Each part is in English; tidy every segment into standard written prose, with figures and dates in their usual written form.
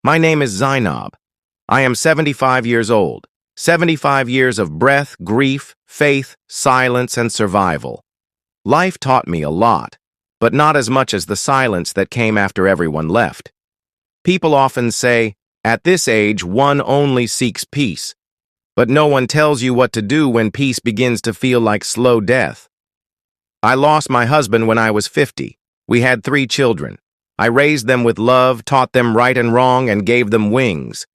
My name is Zainab. I am 75 years old. 75 years of breath, grief, faith, silence, and survival. Life taught me a lot, but not as much as the silence that came after everyone left. People often say, at this age, one only seeks peace. But no one tells you what to do when peace begins to feel like slow death. I lost my husband when I was 50. We had 3 children. I raised them with love, taught them right and wrong, and gave them wings.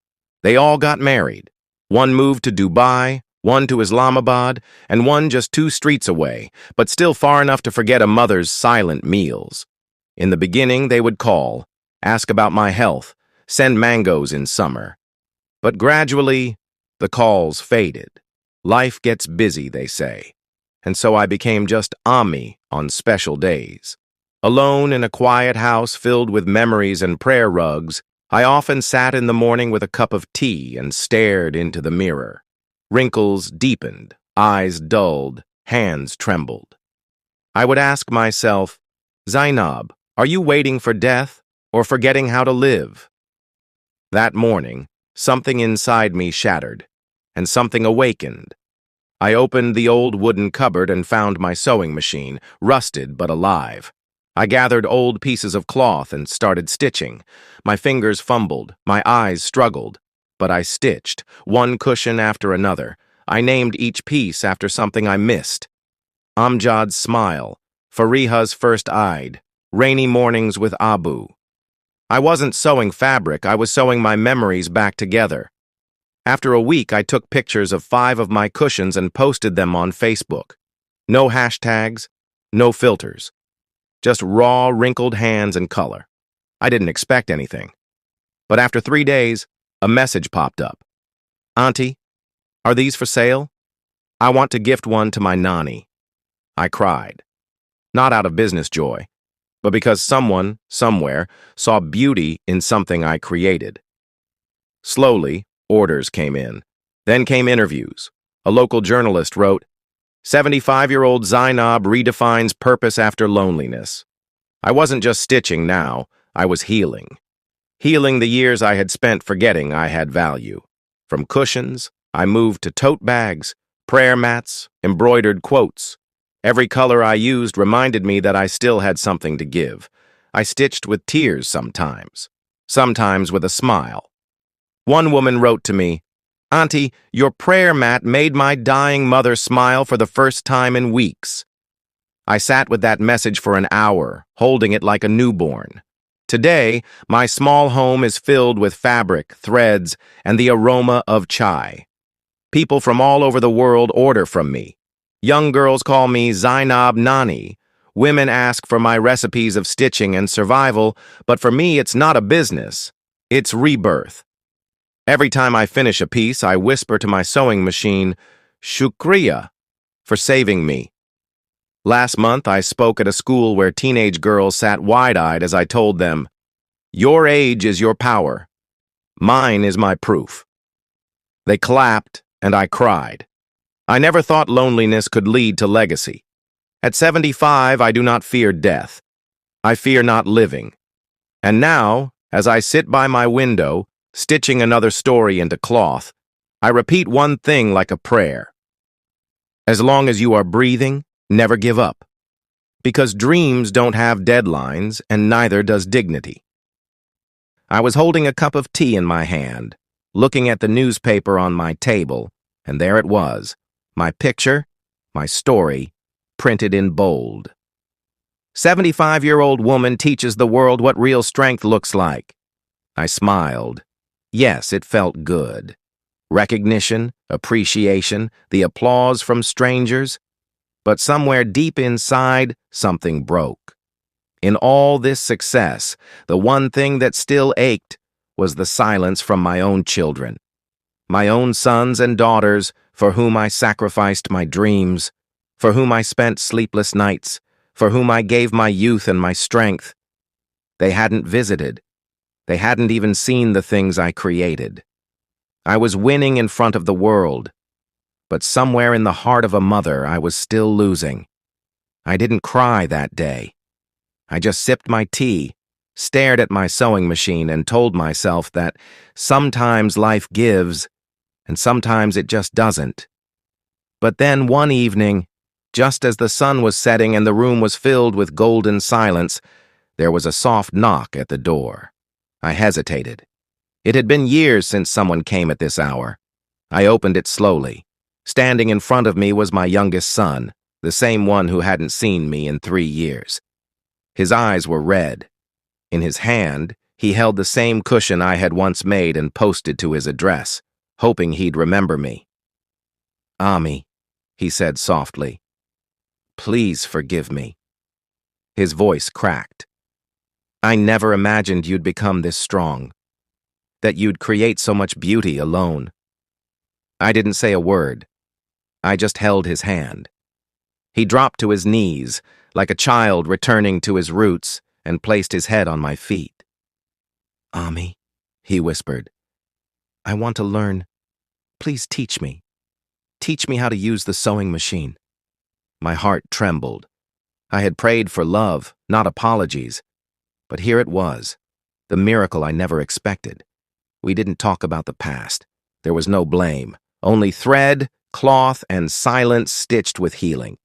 They all got married. One moved to Dubai, one to Islamabad, and one just 2 streets away, but still far enough to forget a mother's silent meals. In the beginning, they would call, ask about my health, send mangoes in summer. But gradually, the calls faded. Life gets busy, they say. And so I became just Ami on special days. Alone in a quiet house filled with memories and prayer rugs, I often sat in the morning with a cup of tea and stared into the mirror. Wrinkles deepened, eyes dulled, hands trembled. I would ask myself, Zainab, are you waiting for death or forgetting how to live? That morning, something inside me shattered, and something awakened. I opened the old wooden cupboard and found my sewing machine, rusted but alive. I gathered old pieces of cloth and started stitching. My fingers fumbled, my eyes struggled, but I stitched, one cushion after another. I named each piece after something I missed. Amjad's smile, Fariha's first Eid, rainy mornings with Abu. I wasn't sewing fabric, I was sewing my memories back together. After a week, I took pictures of 5 of my cushions and posted them on Facebook. No hashtags, no filters. Just raw, wrinkled hands and color. I didn't expect anything. But after 3 days, a message popped up. Auntie, are these for sale? I want to gift one to my Nani. I cried. Not out of business joy, but because someone, somewhere, saw beauty in something I created. Slowly, orders came in. Then came interviews. A local journalist wrote, 75-year-old Zainab redefines purpose after loneliness. I wasn't just stitching now, I was healing. Healing the years I had spent forgetting I had value. From cushions, I moved to tote bags, prayer mats, embroidered quotes. Every color I used reminded me that I still had something to give. I stitched with tears sometimes with a smile. One woman wrote to me, Auntie, your prayer mat made my dying mother smile for the first time in weeks. I sat with that message for an hour, holding it like a newborn. Today, my small home is filled with fabric, threads, and the aroma of chai. People from all over the world order from me. Young girls call me Zainab Nani. Women ask for my recipes of stitching and survival, but for me it's not a business. It's rebirth. Every time I finish a piece, I whisper to my sewing machine, Shukriya, for saving me. Last month, I spoke at a school where teenage girls sat wide-eyed as I told them, your age is your power. Mine is my proof. They clapped, and I cried. I never thought loneliness could lead to legacy. At 75, I do not fear death. I fear not living. And now, as I sit by my window, stitching another story into cloth, I repeat one thing like a prayer. As long as you are breathing, never give up. Because dreams don't have deadlines, and neither does dignity. I was holding a cup of tea in my hand, looking at the newspaper on my table, and there it was, my picture, my story, printed in bold. 75-year-old woman teaches the world what real strength looks like. I smiled. Yes, it felt good. Recognition, appreciation, the applause from strangers. But somewhere deep inside, something broke. In all this success, the one thing that still ached was the silence from my own children. My own sons and daughters, for whom I sacrificed my dreams, for whom I spent sleepless nights, for whom I gave my youth and my strength. They hadn't visited. They hadn't even seen the things I created. I was winning in front of the world, but somewhere in the heart of a mother I was still losing. I didn't cry that day. I just sipped my tea, stared at my sewing machine, and told myself that sometimes life gives and sometimes it just doesn't. But then one evening, just as the sun was setting and the room was filled with golden silence, there was a soft knock at the door. I hesitated. It had been years since someone came at this hour. I opened it slowly. Standing in front of me was my youngest son, the same one who hadn't seen me in 3 years. His eyes were red. In his hand, he held the same cushion I had once made and posted to his address, hoping he'd remember me. "Ami," he said softly, "please forgive me." His voice cracked. "I never imagined you'd become this strong, that you'd create so much beauty alone." I didn't say a word. I just held his hand. He dropped to his knees, like a child returning to his roots, and placed his head on my feet. "Ami," he whispered, "I want to learn. Please teach me. Teach me how to use the sewing machine." My heart trembled. I had prayed for love, not apologies. But here it was, the miracle I never expected. We didn't talk about the past. There was no blame, only thread, cloth, and silence stitched with healing.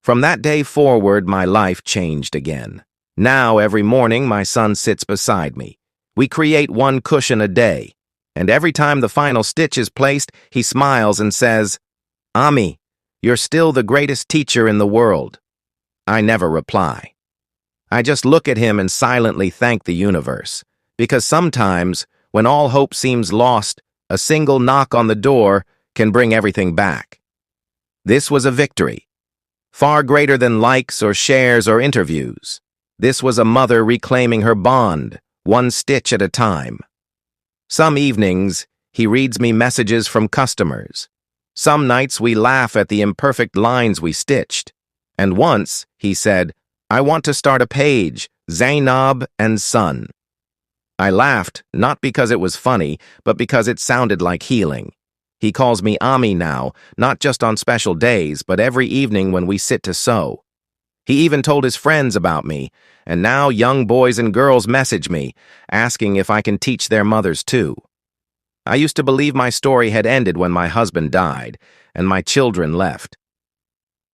From that day forward, my life changed again. Now, every morning, my son sits beside me. We create one cushion a day, and every time the final stitch is placed, he smiles and says, "Ami, you're still the greatest teacher in the world." I never reply. I just look at him and silently thank the universe, because sometimes, when all hope seems lost, a single knock on the door can bring everything back. This was a victory, far greater than likes or shares or interviews. This was a mother reclaiming her bond, one stitch at a time. Some evenings, he reads me messages from customers. Some nights we laugh at the imperfect lines we stitched. And once, he said, "I want to start a page, Zainab and Son." I laughed, not because it was funny, but because it sounded like healing. He calls me Ami now, not just on special days, but every evening when we sit to sew. He even told his friends about me, and now young boys and girls message me, asking if I can teach their mothers too. I used to believe my story had ended when my husband died, and my children left.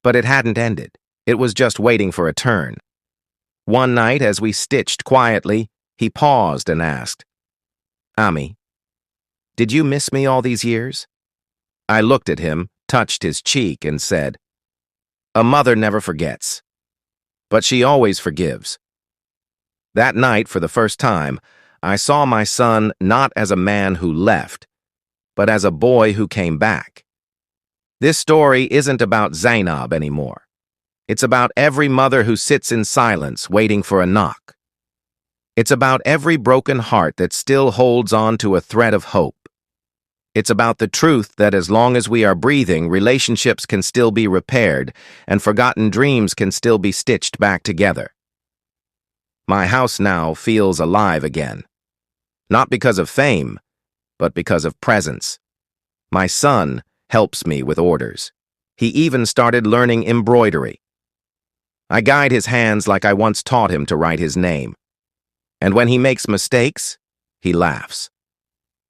But it hadn't ended. It was just waiting for a turn. One night, as we stitched quietly, he paused and asked, "Ami, did you miss me all these years?" I looked at him, touched his cheek, and said, "A mother never forgets, but she always forgives." That night, for the first time, I saw my son not as a man who left, but as a boy who came back. This story isn't about Zainab anymore. It's about every mother who sits in silence, waiting for a knock. It's about every broken heart that still holds on to a thread of hope. It's about the truth that as long as we are breathing, relationships can still be repaired, and forgotten dreams can still be stitched back together. My house now feels alive again. Not because of fame, but because of presence. My son helps me with orders. He even started learning embroidery. I guide his hands like I once taught him to write his name. And when he makes mistakes, he laughs.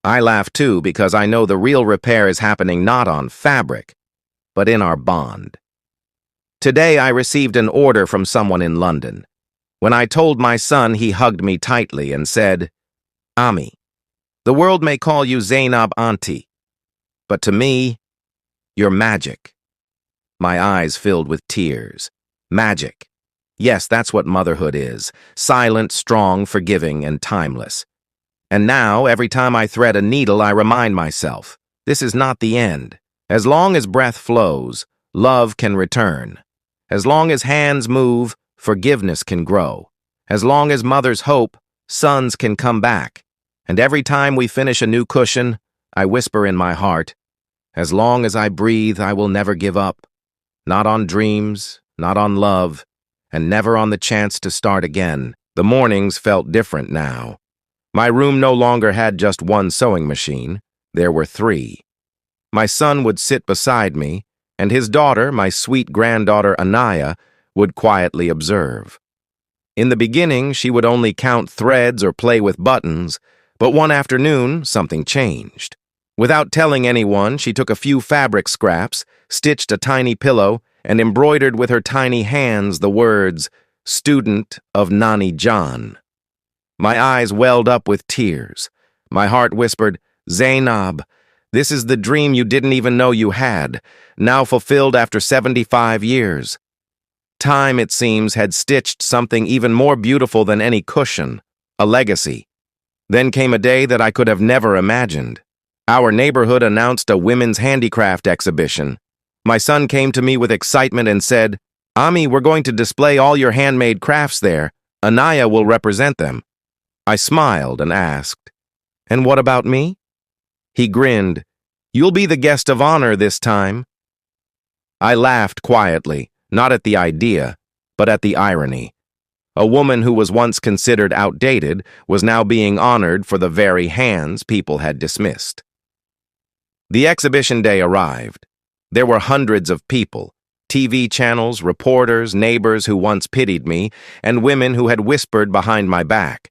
I laugh too because I know the real repair is happening not on fabric, but in our bond. Today I received an order from someone in London. When I told my son, he hugged me tightly and said, "Ami, the world may call you Zainab Auntie, but to me, you're magic." My eyes filled with tears. Magic. Yes, that's what motherhood is. Silent, strong, forgiving, and timeless. And now, every time I thread a needle, I remind myself, this is not the end. As long as breath flows, love can return. As long as hands move, forgiveness can grow. As long as mothers hope, sons can come back. And every time we finish a new cushion, I whisper in my heart, as long as I breathe, I will never give up. Not on dreams, not on love, and never on the chance to start again. The mornings felt different now. My room no longer had just one sewing machine. There were 3. My son would sit beside me, and his daughter, my sweet granddaughter Anaya, would quietly observe. In the beginning, she would only count threads or play with buttons, but one afternoon, something changed. Without telling anyone, she took a few fabric scraps, stitched a tiny pillow, and embroidered with her tiny hands the words, "Student of Nani John." My eyes welled up with tears. My heart whispered, "Zainab, this is the dream you didn't even know you had, now fulfilled after 75 years. Time, it seems, had stitched something even more beautiful than any cushion, a legacy. Then came a day that I could have never imagined. Our neighborhood announced a women's handicraft exhibition. My son came to me with excitement and said, "Ami, we're going to display all your handmade crafts there. Anaya will represent them." I smiled and asked, "And what about me?" He grinned, "You'll be the guest of honor this time." I laughed quietly, not at the idea, but at the irony. A woman who was once considered outdated was now being honored for the very hands people had dismissed. The exhibition day arrived. There were hundreds of people, TV channels, reporters, neighbors who once pitied me, and women who had whispered behind my back.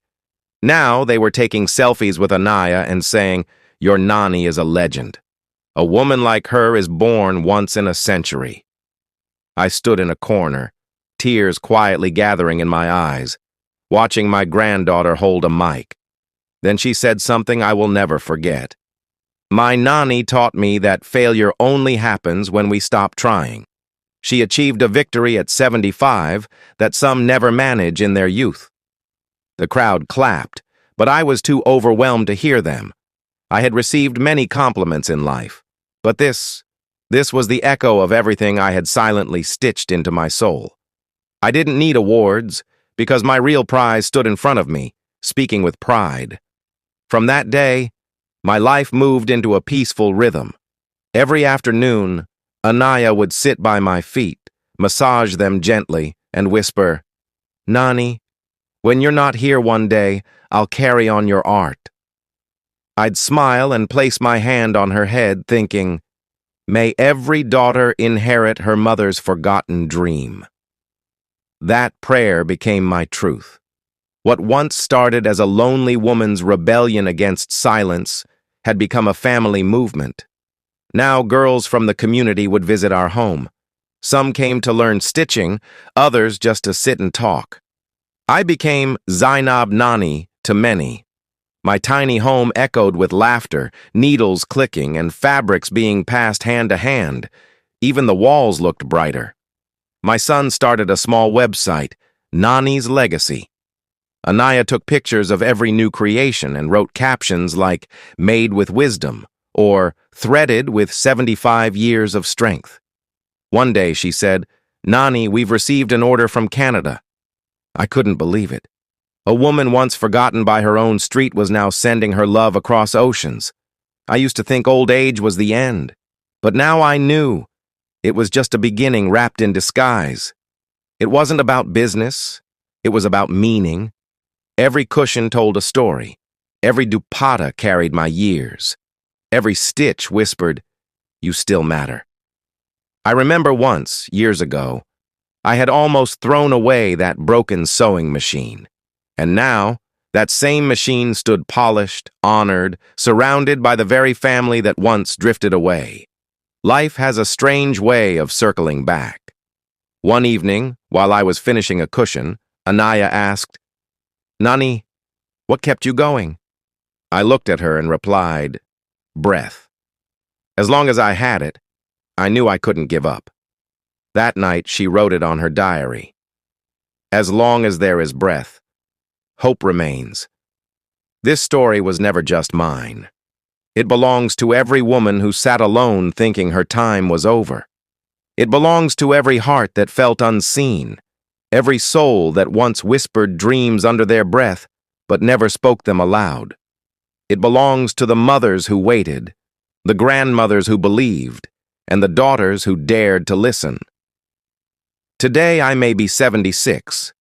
Now they were taking selfies with Anaya and saying, "Your Nani is a legend. A woman like her is born once in a century." I stood in a corner, tears quietly gathering in my eyes, watching my granddaughter hold a mic. Then she said something I will never forget. "My Nani taught me that failure only happens when we stop trying. She achieved a victory at 75 that some never manage in their youth." The crowd clapped, but I was too overwhelmed to hear them. I had received many compliments in life, but this was the echo of everything I had silently stitched into my soul. I didn't need awards, because my real prize stood in front of me, speaking with pride. From that day, my life moved into a peaceful rhythm. Every afternoon, Anaya would sit by my feet, massage them gently, and whisper, "Nani, when you're not here one day, I'll carry on your art." I'd smile and place my hand on her head, thinking, "May every daughter inherit her mother's forgotten dream." That prayer became my truth. What once started as a lonely woman's rebellion against silence had become a family movement. Now girls from the community would visit our home. Some came to learn stitching, others just to sit and talk. I became Zainab Nani to many. My tiny home echoed with laughter, needles clicking, and fabrics being passed hand to hand. Even the walls looked brighter. My son started a small website, Nani's Legacy. Anaya took pictures of every new creation and wrote captions like "Made with Wisdom" or "Threaded with 75 years of strength." One day she said, "Nani, we've received an order from Canada." I couldn't believe it. A woman once forgotten by her own street was now sending her love across oceans. I used to think old age was the end, but now I knew it was just a beginning wrapped in disguise. It wasn't about business, it was about meaning. Every cushion told a story. Every dupatta carried my years. Every stitch whispered, "You still matter." I remember once, years ago, I had almost thrown away that broken sewing machine. And now, that same machine stood polished, honored, surrounded by the very family that once drifted away. Life has a strange way of circling back. One evening, while I was finishing a cushion, Anaya asked, "Nani, what kept you going?" I looked at her and replied, "Breath." As long as I had it, I knew I couldn't give up. That night, she wrote it on her diary. "As long as there is breath, hope remains." This story was never just mine. It belongs to every woman who sat alone thinking her time was over. It belongs to every heart that felt unseen, every soul that once whispered dreams under their breath but never spoke them aloud. It belongs to the mothers who waited, the grandmothers who believed, and the daughters who dared to listen. Today I may be 76.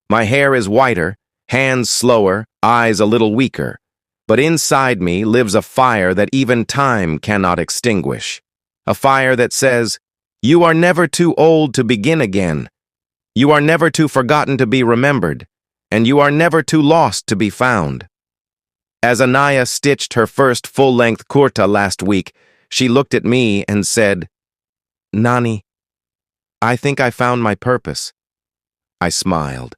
My hair is whiter, hands slower, eyes a little weaker, but inside me lives a fire that even time cannot extinguish. A fire that says, "You are never too old to begin again. You are never too forgotten to be remembered. and you are never too lost to be found. As Anaya stitched her first full-length kurta last week, she looked at me and said, "Nani, I think I found my purpose." I smiled.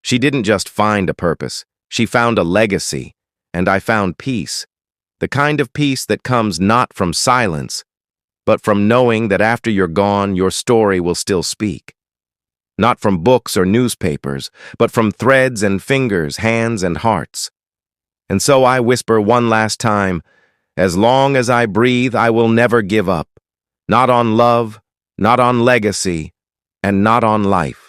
She didn't just find a purpose, she found a legacy, and I found peace. The kind of peace that comes not from silence, but from knowing that after you're gone, your story will still speak. Not from books or newspapers, but from threads and fingers, hands and hearts. And so I whisper one last time, as long as I breathe, I will never give up. Not on love, not on legacy, and not on life.